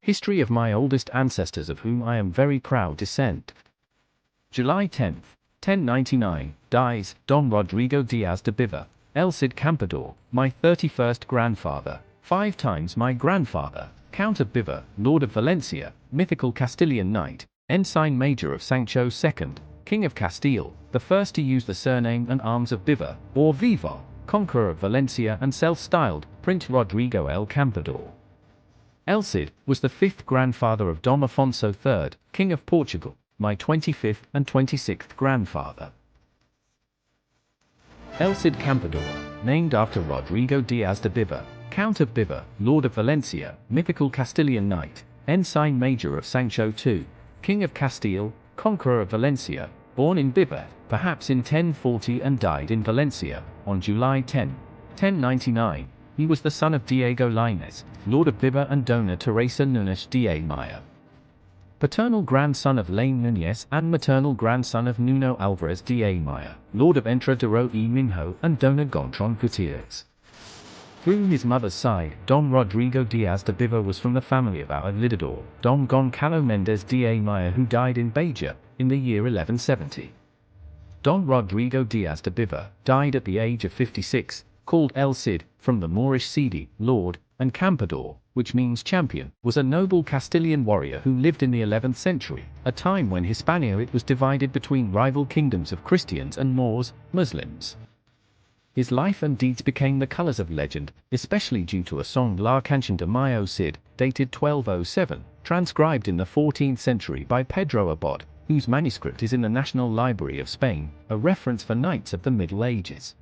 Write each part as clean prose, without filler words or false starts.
History of my oldest ancestors of whom I am very proud descent. July 10th, 1099, dies Don Rodrigo Diaz de Bivar, El Cid Campeador, my 31st grandfather, 5 times my grandfather, Count of Bivar, Lord of Valencia, mythical Castilian knight, ensign major of Sancho II, King of Castile, the first to use the surname and arms of Bivar, or Bivar, conqueror of Valencia and self-styled Prince Rodrigo el Campeador. El Cid was the 5th grandfather of Dom Afonso III, King of Portugal, my 25th and 26th grandfather. El Cid Campeador, named after Rodrigo Diaz de Bivar, Count of Bivar, Lord of Valencia, mythical Castilian knight, ensign major of Sancho II, King of Castile, conqueror of Valencia, born in Bivar, perhaps in 1040 and died in Valencia, on July 10, 1099. He was the son of Diego Lainez, Lord of Bivar and Dona Teresa Núñez de Maya. Paternal grandson of Lain Núñez and maternal grandson of Nuno Alvarez de Maya, Lord of Entre de Ro y Minho and Dona Gontran Gutierrez. Through his mother's side, Don Rodrigo Diaz de Bivar was from the family of our Lidador, Don Goncalo Mendez de Maya, who died in Beja, in the year 1170. Don Rodrigo Diaz de Bivar died at the age of 56, called El Cid, from the Moorish Sidi, Lord, and Campeador, which means champion, was a noble Castilian warrior who lived in the 11th century, a time when Hispania was divided between rival kingdoms of Christians and Moors, Muslims. His life and deeds became the colors of legend, especially due to a song La Canción de Mayo Cid, dated 1207, transcribed in the 14th century by Pedro Abad, whose manuscript is in the National Library of Spain, a reference for knights of the Middle Ages.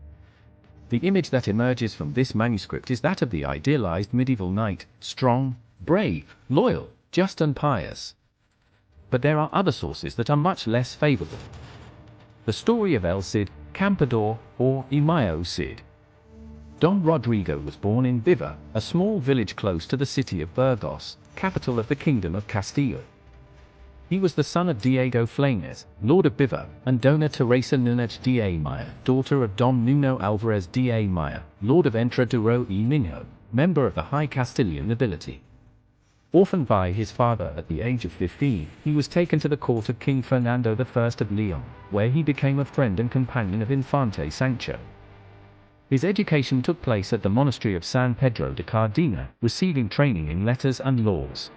The image that emerges from this manuscript is that of the idealized medieval knight, strong, brave, loyal, just and pious. But there are other sources that are much less favorable. The story of El Cid Campeador, or Mayo Cid. Don Rodrigo was born in Bivar, a small village close to the city of Burgos, capital of the Kingdom of Castile. He was the son of Diego Lainez, Lord of Bivar, and Dona Teresa Núñez de Maya, daughter of Don Nuno Alvarez de Maya, Lord of Entre de Ro y Minho, member of the high Castilian nobility. Orphaned by his father at the age of 15, he was taken to the court of King Fernando I of Leon, where he became a friend and companion of Infante Sancho. His education took place at the monastery of San Pedro de Cardena, receiving training in letters and laws.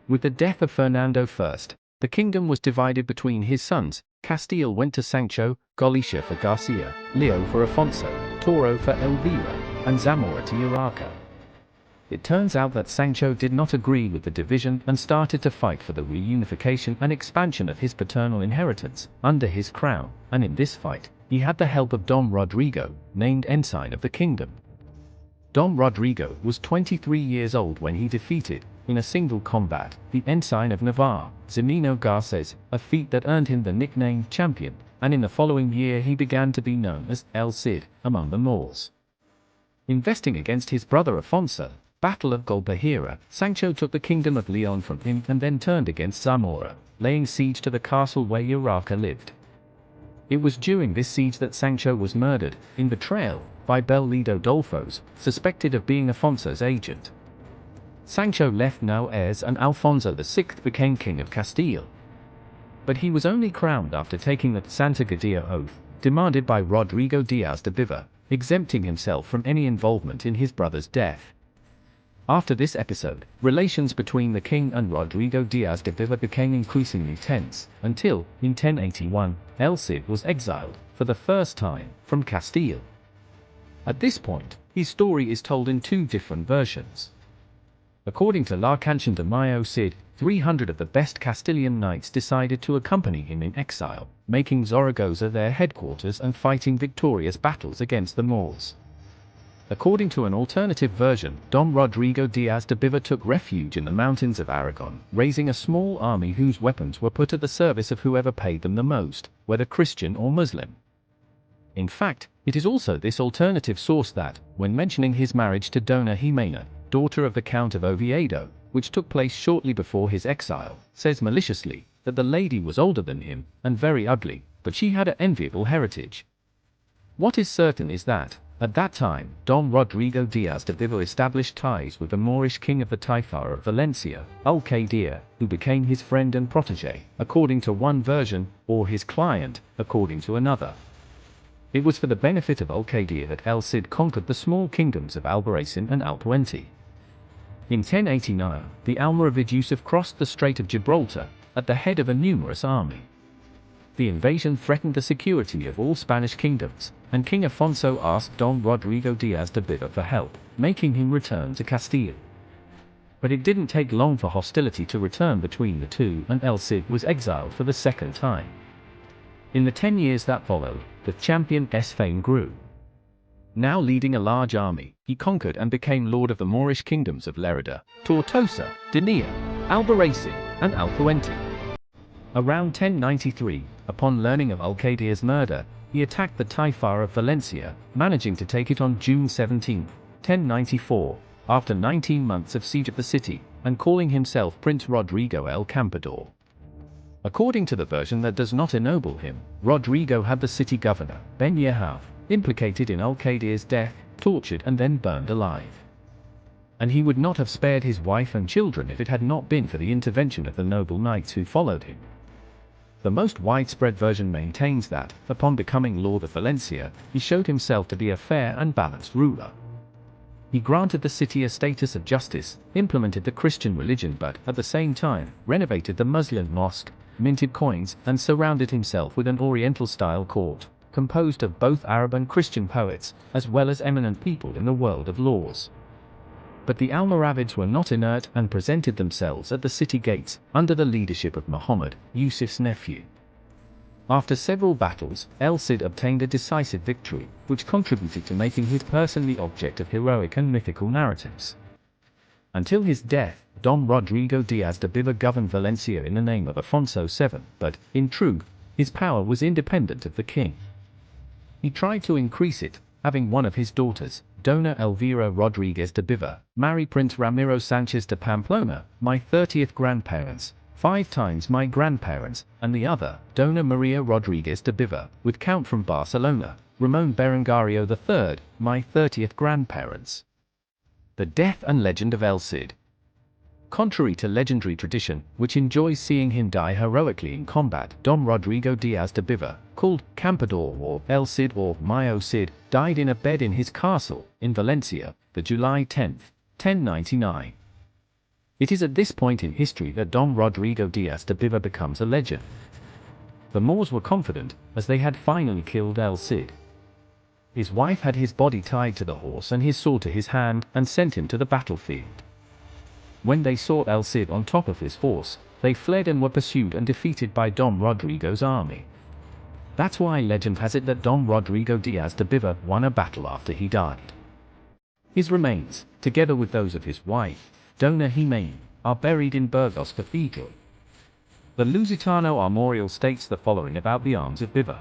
With the death of Fernando I, the kingdom was divided between his sons. Castile went to Sancho, Galicia for Garcia, Leo for Afonso, Toro for Elvira, and Zamora to Urraca. It turns out that Sancho did not agree with the division and started to fight for the reunification and expansion of his paternal inheritance under his crown, and in this fight, he had the help of Don Rodrigo, named ensign of the kingdom. Don Rodrigo was 23 years old when he defeated, in a single combat, the ensign of Navarre, Zimino Garces, a feat that earned him the nickname champion, and in the following year he began to be known as El Cid among the Moors. Investing against his brother Afonso, Battle of Golbahira, Sancho took the kingdom of Leon from him and then turned against Zamora, laying siege to the castle where Urraca lived. It was during this siege that Sancho was murdered, in betrayal, by Bellido Dolfos, suspected of being Afonso's agent. Sancho left no heirs and Alfonso VI became king of Castile. But he was only crowned after taking the Santa Gadea oath, demanded by Rodrigo Diaz de Bivar, exempting himself from any involvement in his brother's death. After this episode, relations between the king and Rodrigo Diaz de Bivar became increasingly tense, until, in 1081, El Cid was exiled, for the first time, from Castile. At this point, his story is told in 2 different versions. According to La Canción de Mayo Cid, 300 of the best Castilian knights decided to accompany him in exile, making Zaragoza their headquarters and fighting victorious battles against the Moors. According to an alternative version, Don Rodrigo Diaz de Bivar took refuge in the mountains of Aragon, raising a small army whose weapons were put at the service of whoever paid them the most, whether Christian or Muslim. In fact, it is also this alternative source that, when mentioning his marriage to Dona Jimena, daughter of the Count of Oviedo, which took place shortly before his exile, says maliciously that the lady was older than him and very ugly, but she had an enviable heritage. What is certain is that, At that time, Don Rodrigo Diaz de Bivar established ties with the Moorish king of the Taifar of Valencia, Al-Qadir, who became his friend and protege, according to one version, or his client, according to another. It was for the benefit of Al-Qadir that El Cid conquered the small kingdoms of Albarracin and Alpuente. In 1089, the Almoravid Yusuf crossed the Strait of Gibraltar, at the head of a numerous army. The invasion threatened the security of all Spanish kingdoms, and King Afonso asked Don Rodrigo Diaz de Bivar for help, making him return to Castile. But it didn't take long for hostility to return between the two, and El Cid was exiled for the second time. In the 10 years that followed, the champion's fame grew. Now leading a large army, he conquered and became lord of the Moorish kingdoms of Lerida, Tortosa, Denia, Albarracin, and Alpuente. Around 1093, upon learning of Al-Qadir's murder, he attacked the Taifar of Valencia, managing to take it on June 17, 1094, after 19 months of siege of the city, and calling himself Prince Rodrigo el Campeador. According to the version that does not ennoble him, Rodrigo had the city governor, Ben Yehav, implicated in Al-Qadir's death, tortured and then burned alive. And he would not have spared his wife and children if it had not been for the intervention of the noble knights who followed him. The most widespread version maintains that, upon becoming Lord of Valencia, he showed himself to be a fair and balanced ruler. He granted the city a status of justice, implemented the Christian religion but, at the same time, renovated the Muslim mosque, minted coins, and surrounded himself with an Oriental-style court, composed of both Arab and Christian poets, as well as eminent people in the world of laws. But the Almoravids were not inert and presented themselves at the city gates, under the leadership of Muhammad, Yusuf's nephew. After several battles, El Cid obtained a decisive victory, which contributed to making his person the object of heroic and mythical narratives. Until his death, Don Rodrigo Diaz de Bivar governed Valencia in the name of Afonso VII, but, in truth, his power was independent of the king. He tried to increase it, having one of his daughters, Dona Elvira Rodriguez de Bivar, marry Prince Ramiro Sanchez de Pamplona, my 30th grandparents, 5 times my grandparents, and the other, Dona Maria Rodriguez de Bivar, with Count from Barcelona, Ramon Berengario III, my 30th grandparents. The death and legend of El Cid. Contrary to legendary tradition, which enjoys seeing him die heroically in combat, Don Rodrigo Diaz de Bivar, called Campeador or El Cid or Mayo Cid, died in a bed in his castle, in Valencia, the July 10, 1099. It is at this point in history that Don Rodrigo Diaz de Bivar becomes a legend. The Moors were confident, as they had finally killed El Cid. His wife had his body tied to the horse and his sword to his hand, and sent him to the battlefield. When they saw El Cid on top of his horse, they fled and were pursued and defeated by Don Rodrigo's army. That's why legend has it that Don Rodrigo Diaz de Bivar won a battle after he died. His remains, together with those of his wife, Dona Jimena, are buried in Burgos Cathedral. The Lusitano Armorial states the following about the arms of Bivar.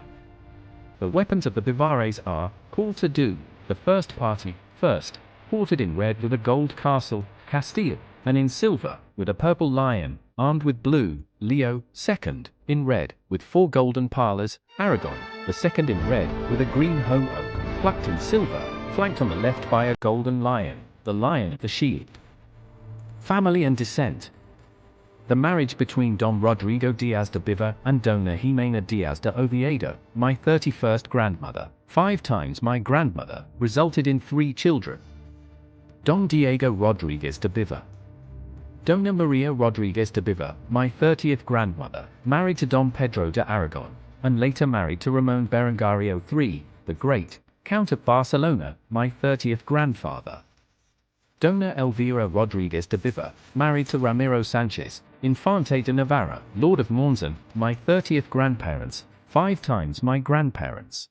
The weapons of the Bivares are, called to do, the first party, first, quartered in red with a gold castle, Castile, and in silver, with a purple lion, armed with blue, Leo, second, in red, with 4 golden parlors, Aragon, the second in red, with a green home oak, plucked in silver, flanked on the left by a golden lion, the lion of the shield. Family and descent. The marriage between Don Rodrigo Diaz de Bivar and Dona Jimena Diaz de Oviedo, my 31st grandmother, 5 times my grandmother, resulted in 3 children. Don Diego Rodriguez de Bivar. Dona Maria Rodriguez de Bivar, my 30th grandmother, married to Don Pedro de Aragon, and later married to Ramon Berengario III, the Great, Count of Barcelona, my 30th grandfather. Dona Elvira Rodriguez de Bivar, married to Ramiro Sanchez, Infante de Navarra, Lord of Monzon, my 30th grandparents, 5 times my grandparents.